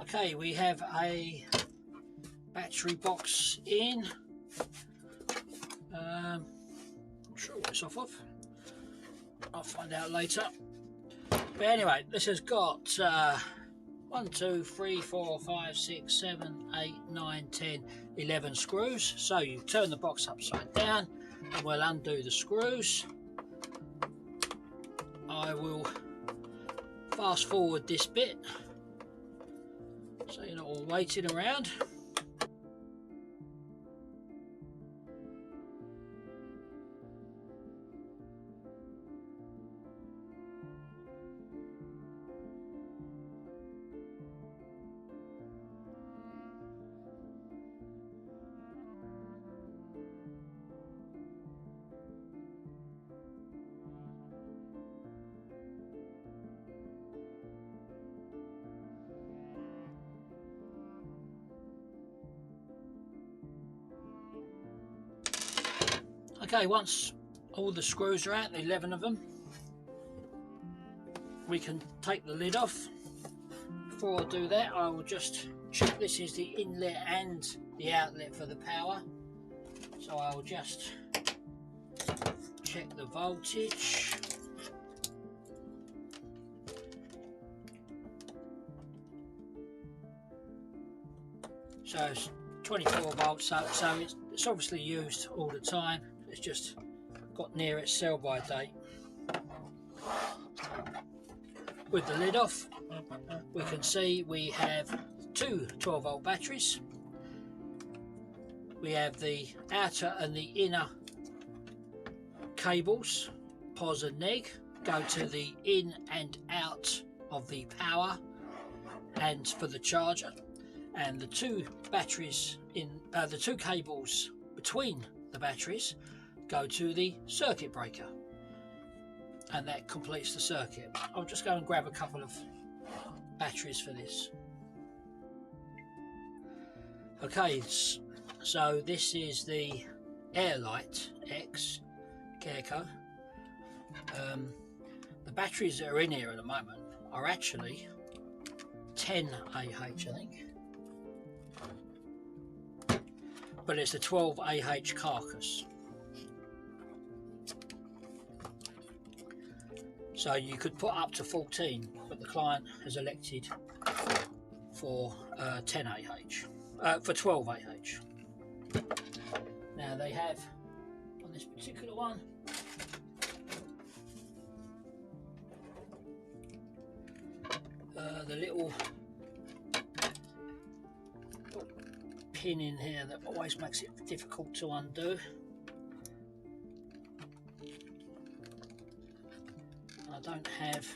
Okay, we have a battery box in. Not sure what it's off of. I'll find out later. But anyway, this has got 1, 2, 3, 4, 5, 6, 7, 8, 9, 10, 11 screws. So you turn the box upside down and we'll undo the screws. I will fast forward this bit so you're not all waiting around. Okay, once all the screws are out, the 11 of them, we can take the lid off. Before I do that, I will just check this is the inlet and the outlet for the power. So I will just check the voltage. So it's 24 volts, so it's obviously used all the time. It's just got near its sell by date. With the lid off, we can see we have two 12 volt batteries. We have the outer and the inner cables, pos and neg, go to the in and out of the power and for the charger, and the two batteries in the two cables between the batteries go to the circuit breaker, and that completes the circuit. I'll just go and grab a couple of batteries for this. Okay, so this is the Airlite X Careco. The batteries that are in here at the moment are actually 10 AH, I think, but it's a 12 AH carcass. So you could put up to 14, but the client has elected for 10 AH, for 12 AH. Now they have, on this particular one, the little pin in here that always makes it difficult to undo. I don't have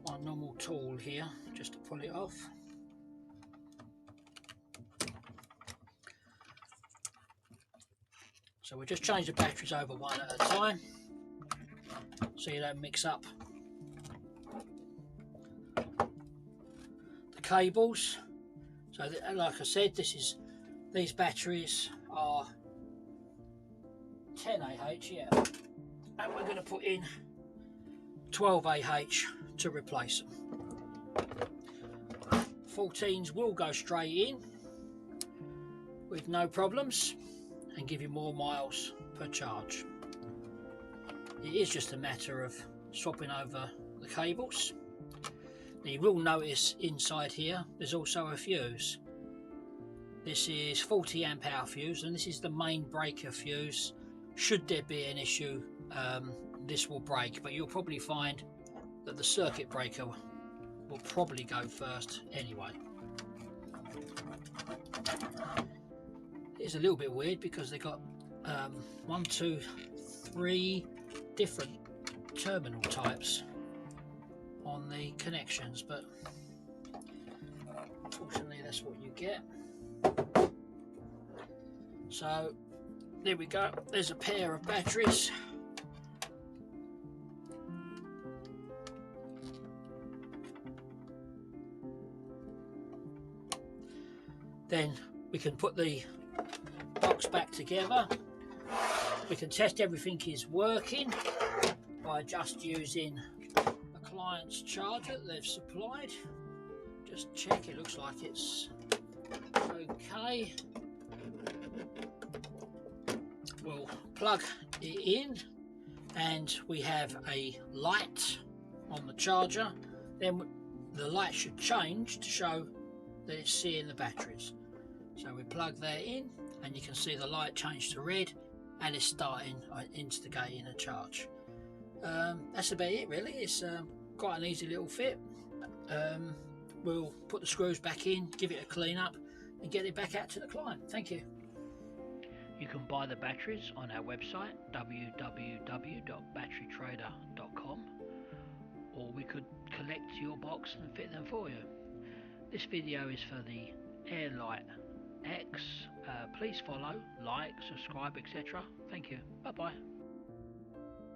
my normal tool here just to pull it off. So we'll just change the batteries over one at a time so you don't mix up the cables. So like I said, these batteries are 10 AH, yeah, and we're going to put in 12 AH to replace them. 14s will go straight in with no problems and give you more miles per charge. It is just a matter of swapping over the cables. Now you will notice inside here there's also a fuse. This is 40 amp hour fuse, and this is the main breaker fuse. Should there be an issue, this will break, but you'll probably find that the circuit breaker will probably go first anyway. It's a little bit weird because they've got 1, 2, 3 different terminal types on the connections, but unfortunately that's what you get. So there we go, there's a pair of batteries. Then we can put the box back together. We can test everything is working by just using a client's charger that they've supplied. just check. It looks like it's okay. We'll plug it in, and we have a light on the charger. Then the light should change to show that it's seeing the batteries. So we plug that in, and you can see the light change to red, and it's starting instigating a charge. That's about it really. It's quite an easy little fit. We'll put the screws back in, give it a clean up, and get it back out to the client. Thank you. You can buy the batteries on our website www.batterytrader.com, or we could collect your box and fit them for you. This video is for the Airlite X. Please follow, like, subscribe, etc. Thank you. Bye bye.